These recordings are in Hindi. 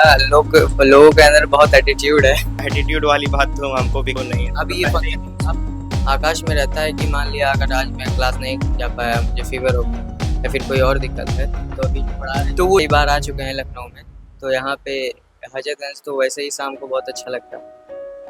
लोगों के अंदर बहुत एटीट्यूड है। एटीट्यूड वाली बात तो हमको भी नहीं है। अभी ये अब आकाश में रहता है कि मान लिया अगर आज मैं क्लास नहीं जा पाया, मुझे फीवर हो गया या फिर कोई और दिक्कत है, तो अभी जो पढ़ा रहे तो वो कई बार आ चुके हैं लखनऊ में। तो यहाँ पे हजरतगंज तो वैसे ही शाम को बहुत अच्छा लगता है।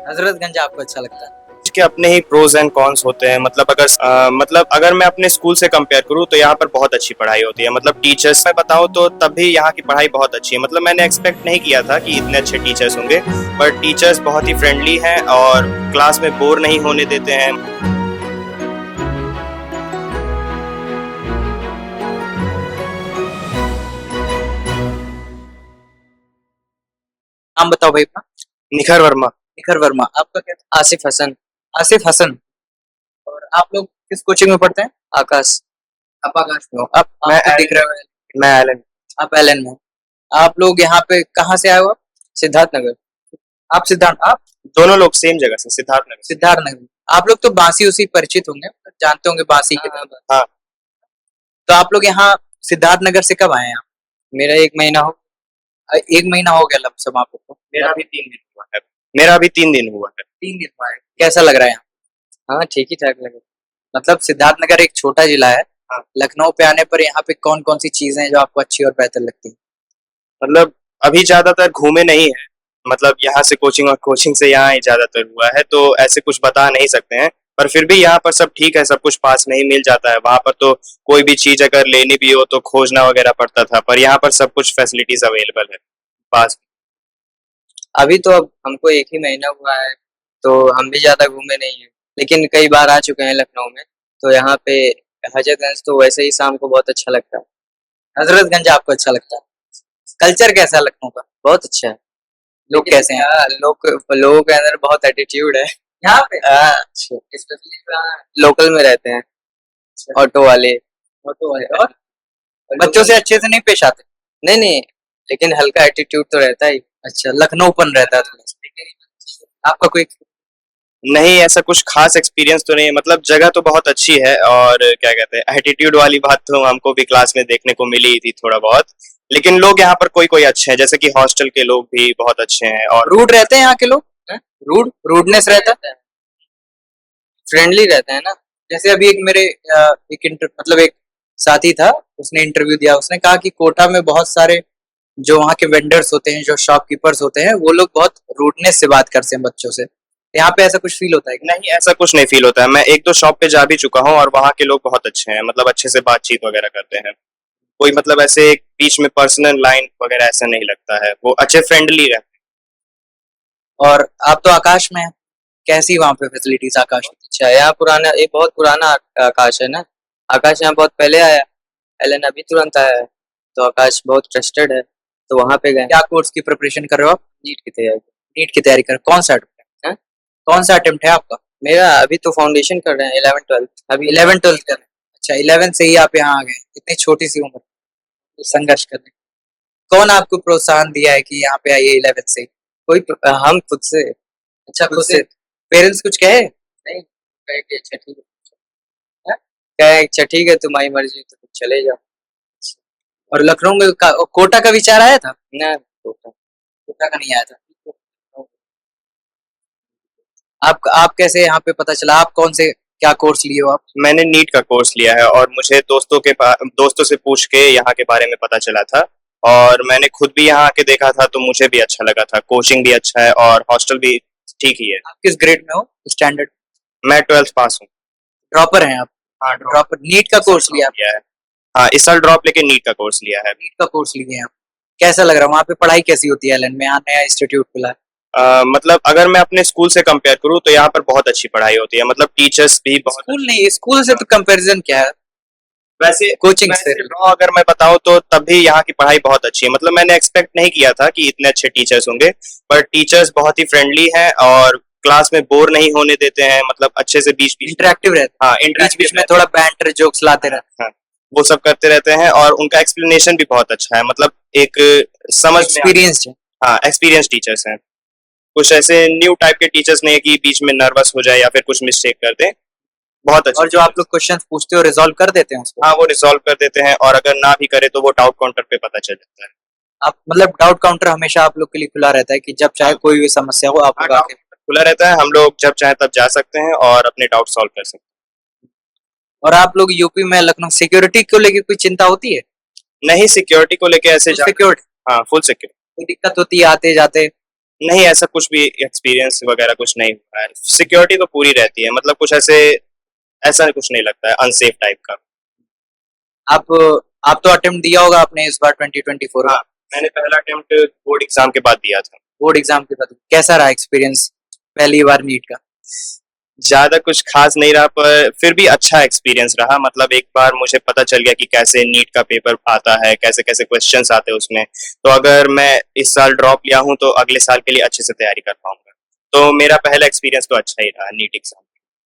हजरतगंज आपको अच्छा लगता है? इसके अपने ही प्रोज एंड कॉन्स होते हैं। मतलब अगर मैं अपने स्कूल से कंपेयर करूँ तो यहाँ पर बहुत अच्छी पढ़ाई होती है। मतलब टीचर्स मैं बताऊँ तो तब भी यहाँ की पढ़ाई बहुत अच्छी है। मतलब मैंने एक्सपेक्ट नहीं किया था कि इतने अच्छे टीचर्स होंगे, पर टीचर्स बहुत ही फ्रेंडली हैं और क्लास में बोर नहीं होने देते हैं। नाम बताओ भाई अपना। निखर वर्मा। निखर वर्मा। आपका क्या? आसिफ हसन। आसिफ हसन। और आप लोग किस कोचिंग में पढ़ते हैं? आकाश। आप आकाश में हो? मैं आपको दिख रहा है। मैं एलन। आप एलन में हो। आप लोग यहाँ पे कहाँ से आए हो? आप सिद्धार्थ नगर। आप आप दोनों लोग सेम जगह से, सिद्धार्थ नगर। सिद्धार्थ नगर। आप लोग तो बांसी उसी परिचित होंगे, जानते होंगे बांसी के बारे में। हाँ। तो आप लोग यहाँ सिद्धार्थ नगर से कब आए हैं? मेरा 1 महीना हो 1 महीना हो गया लमसम आप लोग को। मेरा भी 3 दिन हुआ है। मेरा भी 3 दिन हुआ है। 3 दिन हुआ है। कैसा लग रहा है यहाँ? हाँ ठीक ही ठाक लगे। मतलब सिद्धार्थ नगर एक छोटा जिला है। हाँ। लखनऊ पे आने पर यहाँ पे कौन कौन सी चीजें हैं जो आपको अच्छी और बेहतर लगती है? मतलब अभी ज्यादातर घूमे नहीं है। मतलब यहाँ से कोचिंग और कोचिंग से यहाँ ही ज्यादातर हुआ है, तो ऐसे कुछ बता नहीं सकते हैं। पर फिर भी यहाँ पर सब ठीक है, सब कुछ पास में ही मिल जाता है। वहां पर तो कोई भी चीज अगर लेनी भी हो तो खोजना वगैरह पड़ता था, पर यहाँ पर सब कुछ फैसिलिटीज अवेलेबल है पास। अभी तो अब हमको 1 ही महीना हुआ है, तो हम भी ज्यादा घूमे नहीं है, लेकिन कई बार आ चुके हैं लखनऊ में। तो यहाँ पे हजरतगंज तो वैसे ही शाम को बहुत अच्छा लगता है। हजरतगंज आपको अच्छा लगता है? कल्चर कैसा है लखनऊ का? बहुत अच्छा है। लोग कैसे हैं? लोगों के अंदर बहुत एटीट्यूड है यहाँ पे। स्पेशली लोकल में रहते हैं। ऑटो वाले। और बच्चों से अच्छे से नहीं पेश आते? नहीं नहीं, लेकिन हल्का एटीट्यूड तो रहता ही। अच्छा, लखनऊपन रहता है थोड़ा सा। आपका कोई? नहीं, ऐसा कुछ खास एक्सपीरियंस तो नहीं है। मतलब जगह तो बहुत अच्छी है, और क्या कहते हैं, एटीट्यूड वाली बात तो हमको भी क्लास में देखने को मिली ही थी थोड़ा बहुत। लेकिन लोग यहाँ पर कोई कोई अच्छे हैं, जैसे कि हॉस्टल के लोग भी बहुत अच्छे हैं। और रूड रहते हैं यहाँ के लोग? रूडनेस रहता है? फ्रेंडली रहते हैं ना? जैसे अभी एक मेरे मतलब एक साथी था, उसने इंटरव्यू दिया। उसने कहा कि कोटा में बहुत सारे जो वहाँ के वेंडर्स होते हैं, जो शॉपकीपर्स होते हैं, वो लोग बहुत रूडनेस से बात करते हैं बच्चों से। यहाँ पे ऐसा कुछ फील होता है कि नहीं, ऐसा कुछ नहीं फील होता है। मैं एक दो शॉप पे जा भी चुका हूँ और वहाँ के लोग बहुत अच्छे हैं। मतलब अच्छे से बातचीत वगैरह करते हैं। कोई मतलब ऐसे एक बीच में पर्सनल लाइन वगैरह ऐसा नहीं लगता है। वो अच्छे फ्रेंडली रहते नहीं? और आप तो आकाश में हैं, कैसी वहाँ पे फैसिलिटीज आकाश में? अच्छा, यहाँ पुराना, ये बहुत पुराना आकाश है ना। आकाश यहाँ बहुत पहले आया, एलन अभी तुरंत आया है। तो आकाश बहुत ट्रस्टेड है, तो वहाँ पे गए। क्या कोर्स की प्रिपरेशन कर रहे हो आप? नीट की तैयारी। नीट की तैयारी कर, कौन सा अटेम्प्ट है? कौन सा अटेम्प्ट है आपका? मेरा अभी तो फाउंडेशन कर रहे हैं, 11th 12th। अभी 11th 12th कर रहे हैं। अच्छा, 11th से ही आप यहाँ आ गए, इतनी छोटी सी उम्र में संघर्ष करने। कौन आपको प्रोत्साहन दिया है कि यहाँ पे आइए 11th से? कोई हम खुद से? अच्छा, खुद से। पेरेंट्स कुछ कहे? नहीं, कहे कि अच्छा ठीक है। कहे अच्छा ठीक है, तुम्हारी मर्जी, तो तुम चले जाओ। और लखनऊ में कोटा का विचार आया था ना? कोटा का नहीं आया था। आप कैसे यहाँ पे पता चला? आप कौन से क्या कोर्स लिए हो आप? मैंने नीट का कोर्स लिया है, और मुझे दोस्तों से पूछ के यहाँ के बारे में पता चला था। और मैंने खुद भी यहाँ आके देखा था, तो मुझे भी अच्छा लगा था। कोचिंग भी अच्छा है और हॉस्टल भी ठीक ही है। आप किस ग्रेड में हो? स्टैंडर्ड? मैं 12th पास हूँ। ड्रॉपर हैं आप? हाँ, ड्रॉपर। नीट का कोर्स लिया है? हाँ, इस साल ड्रॉप लेके नीट का कोर्स लिया है। नीट का कोर्स लिए हैं आप? कैसा लग रहा है वहाँ पे? पढ़ाई कैसी होती है एलन में? यहाँ नया इंस्टीट्यूट खुला है। मतलब अगर मैं अपने स्कूल से कंपेयर करूँ तो यहाँ पर बहुत अच्छी पढ़ाई होती है। मतलब टीचर्स भी बहुत। स्कूल नहीं, स्कूल से तो कंपैरिजन क्या है? वैसे कोचिंग से अगर मैं बताऊँ तो तब भी यहाँ की पढ़ाई बहुत अच्छी है। मतलब मैंने एक्सपेक्ट नहीं किया था कि इतने अच्छे टीचर्स होंगे, पर टीचर्स बहुत ही फ्रेंडली हैं और क्लास में बोर नहीं होने देते हैं। मतलब अच्छे से बीच बीच इंटरेक्टिव रहते हैं। हाँ, बीच बीच में थोड़ा बैंटर जोक्स लाते रहते हैं। हाँ, वो सब करते रहते हैं, और उनका एक्सप्लेनेशन भी बहुत अच्छा है। मतलब एक समझ एक्सपीरियंस्ड है। हाँ, एक्सपीरियंस टीचर्स हैं। कुछ ऐसे न्यू टाइप के टीचर्स नहीं है कि बीच में नर्वस हो जाए या फिर कुछ मिस्टेक कर दे। बहुत अच्छा। और जो आप लोग क्वेश्चंस पूछते हो रिजॉल्व कर देते हैं उसको? हाँ, वो रिजॉल्व कर देते हैं, और अगर ना भी करे तो वो डाउट काउंटर पे पता चल जाता है। आप मतलब डाउट काउंटर हमेशा आप लोग के लिए खुला रहता है कि जब चाहे कोई भी समस्या हो आप हाँ, लोग आके। खुला रहता है, हम लोग जब चाहे तब जा सकते हैं और अपने डाउट सॉल्व कर सकते और आप लोग यूपी में लखनऊ सिक्योरिटी को लेके कोई चिंता होती है? हैं। नहीं, सिक्योरिटी को लेके ऐसे सिक्योरिटी हाँ, फुल सिक्योर। कोई दिक्कत होती है आते जाते? नहीं, ऐसा कुछ भी एक्सपीरियंस वगैरह कुछ नहीं हुआ है। सिक्योरिटी तो पूरी रहती है, मतलब कुछ ऐसे ऐसा कुछ नहीं लगता है अनसेफ टाइप का। आप आप तो अटेम्प्ट दिया होगा आपने इस बार 2024 में? हाँ, मैंने पहला अटेम्प्ट बोर्ड एग्जाम के बाद दिया था। बोर्ड एग्जाम के बाद कैसा रहा एक्सपीरियंस पहली बार नीट का? ज्यादा कुछ खास नहीं रहा, पर फिर भी अच्छा एक्सपीरियंस रहा। मतलब एक बार मुझे पता चल गया कि कैसे नीट का पेपर आता है, कैसे कैसे क्वेश्चंस आते हैं उसमें। तो अगर मैं इस साल ड्रॉप लिया हूँ तो अगले साल के लिए अच्छे से तैयारी कर पाऊंगा। तो मेरा पहला एक्सपीरियंस तो अच्छा ही रहा नीट एग्जाम।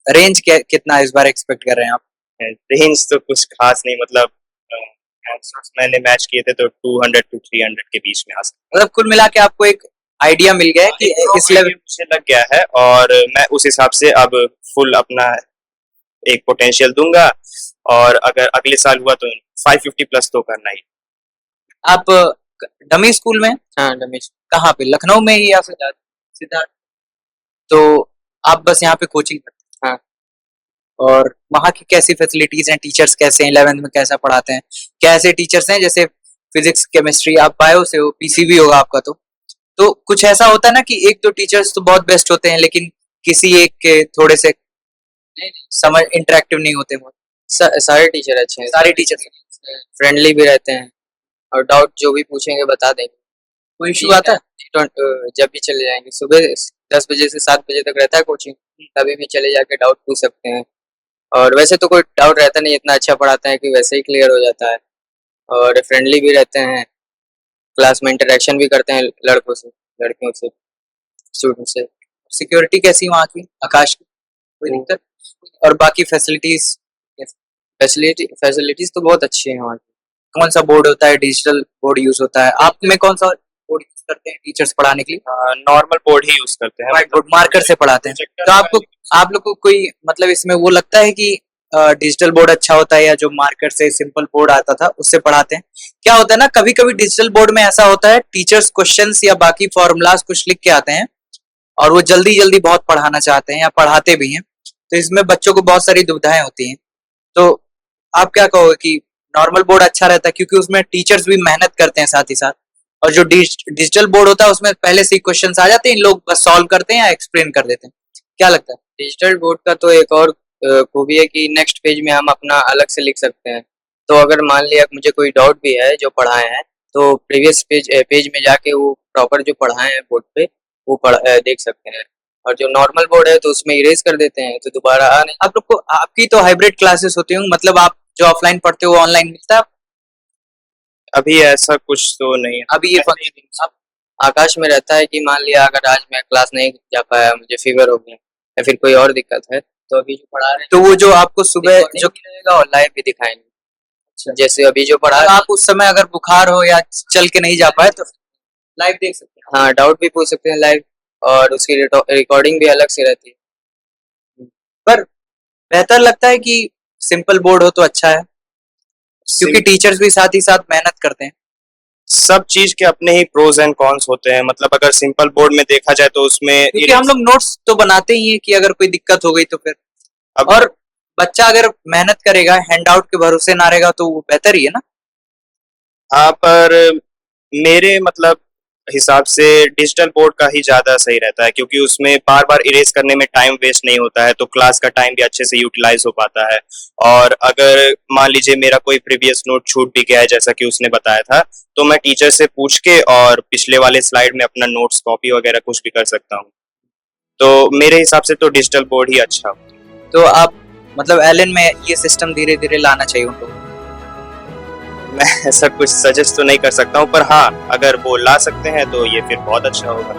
रेंज कितना इस बार एक्सपेक्ट कर रहे हैं आप? रेंज तो कुछ खास नहीं, मतलब आंसर्स मैंने मैच किए थे तो 200 to 300 के बीच में आ सकता मतलब कुल मिला के आपको एक आइडिया मिल गया है कि इस है। लेवल। मुझे लग गया है और मैं उस हिसाब से अब फुल अपना एक पोटेंशियल दूंगा। और अगर अगले साल हुआ तो 550 प्लस तो करना ही। आप डमी स्कूल में? हाँ, रमेश। कहाँ पे, लखनऊ में ही या सिद्धार्थ? सिद्धार्थ। तो आप बस यहाँ पे कोचिंग करते हैं? हाँ। और वहाँ की कैसी फैसिलिटीज हैं, टीचर्स कैसे हैं, 11th में कैसा पढ़ाते हैं, कैसे टीचर्स हैं? जैसे फिजिक्स केमिस्ट्री, आप बायो से हो, पीसीबी होगा आपका, तो कुछ ऐसा होता है ना कि एक दो टीचर्स तो बहुत बेस्ट होते हैं लेकिन किसी एक के थोड़े से समझ इंटरेक्टिव नहीं होते वो। सारे टीचर अच्छे हैं, सारे टीचर फ्रेंडली भी रहते हैं और डाउट जो भी पूछेंगे बता देंगे। कोई इशू आता है? जब भी चले जाएंगे, सुबह 10 बजे से 7 बजे तक रहता है कोचिंग, तभी भी चले जाके डाउट पूछ सकते हैं। और वैसे तो कोई डाउट रहता नहीं, इतना अच्छा पढ़ाते हैं कि वैसे ही क्लियर हो जाता है। और फ्रेंडली भी रहते हैं, क्लास में इंटरेक्शन भी करते हैं लड़कों से, लड़कियों से, स्टूडेंट से। सिक्योरिटी कैसी वहाँ की, आकाश की? कोई दिक्कत? और बाकी फैसिलिटीज? फैसिलिटीज तो बहुत अच्छी है वहाँ की। कौन सा बोर्ड होता है, डिजिटल बोर्ड यूज होता है? आप में कौन सा बोर्ड यूज करते हैं टीचर्स पढ़ाने के लिए? नॉर्मल बोर्ड ही यूज करते हैं, व्हाइट बोर्ड मार्कर से पढ़ाते हैं? तो आपको आप लोग को कोई मतलब इसमें वो लगता है कि डिजिटल बोर्ड अच्छा होता है या जो मार्कर से सिंपल बोर्ड आता था उससे पढ़ाते हैं? क्या होता है ना, कभी कभी डिजिटल बोर्ड में ऐसा होता है टीचर्स क्वेश्चंस या बाकी फॉर्मूलाज कुछ लिख के आते हैं और वो जल्दी जल्दी बहुत पढ़ाना चाहते हैं या पढ़ाते भी हैं, तो इसमें बच्चों को बहुत सारी दुविधाएं होती हैं। तो आप क्या कहोगे कि नॉर्मल बोर्ड अच्छा रहता है क्योंकि उसमें टीचर्स भी मेहनत करते हैं साथ ही साथ, और जो डिजिटल बोर्ड होता है उसमें पहले से ही क्वेश्चंस आ जाते हैं, इन लोग बस सॉल्व करते हैं या एक्सप्लेन कर देते हैं? क्या लगता है? डिजिटल बोर्ड का तो एक और खूबी है कि नेक्स्ट पेज में हम अपना अलग से लिख सकते हैं। तो अगर मान लिया मुझे कोई डाउट भी है जो पढ़ाए हैं, तो प्रीवियस पेज में जाके वो प्रॉपर जो पढ़ाए हैं बोर्ड पे वो देख सकते हैं। और जो नॉर्मल बोर्ड है तो उसमें इरेज कर देते हैं तो दोबारा आ नहीं। आप लोग को, आपकी तो हाइब्रिड क्लासेस होती होंगी, मतलब आप जो ऑफलाइन पढ़ते हो ऑनलाइन मिलता है? अभी ऐसा कुछ तो नहीं है। अभी ये फंक्शन आकाश में रहता है कि मान लिया अगर आज मैं क्लास नहीं जा पाया, मुझे फीवर हो गया या फिर कोई और दिक्कत है, तो अभी जो पढ़ा रहे हैं तो वो जो आपको सुबह जो रहेगा और लाइव भी दिखाएंगे। जैसे अभी जो पढ़ा आप उस समय अगर बुखार हो या चल के नहीं जा पाए तो लाइव देख सकते हैं? हाँ, डाउट भी पूछ सकते हैं लाइव और उसकी रिकॉर्डिंग भी अलग से रहती है। पर बेहतर लगता है कि सिंपल बोर्ड हो तो अच्छा है क्योंकि टीचर्स भी साथ ही साथ मेहनत करते हैं। सब चीज के अपने ही प्रोज एंड कॉन्स होते हैं। मतलब अगर सिंपल बोर्ड में देखा जाए तो उसमें क्योंकि हम लोग नोट्स तो बनाते ही हैं कि अगर कोई दिक्कत हो गई तो फिर और बच्चा अगर मेहनत करेगा, हैंड आउट के भरोसे ना रहेगा तो वो बेहतर ही है ना। हाँ, पर मेरे मतलब हिसाब से डिजिटल बोर्ड का ही ज्यादा सही रहता है क्योंकि उसमें बार बार इरेज करने में टाइम वेस्ट नहीं होता है, तो क्लास का टाइम भी अच्छे से यूटिलाइज हो पाता है। और अगर मान लीजिए मेरा कोई प्रीवियस नोट छूट भी गया है जैसा कि उसने बताया था, तो मैं टीचर से पूछ के और पिछले वाले स्लाइड में अपना नोट्स कॉपी वगैरह कुछ भी कर सकता हूँ। तो मेरे हिसाब से तो डिजिटल बोर्ड ही अच्छा होता है। तो आप मतलब एलन में ये सिस्टम धीरे धीरे लाना चाहिए उनको? मैं ऐसा कुछ सजेस्ट तो नहीं कर सकता हूँ, पर हाँ, अगर वो ला सकते हैं तो ये फिर बहुत अच्छा होगा।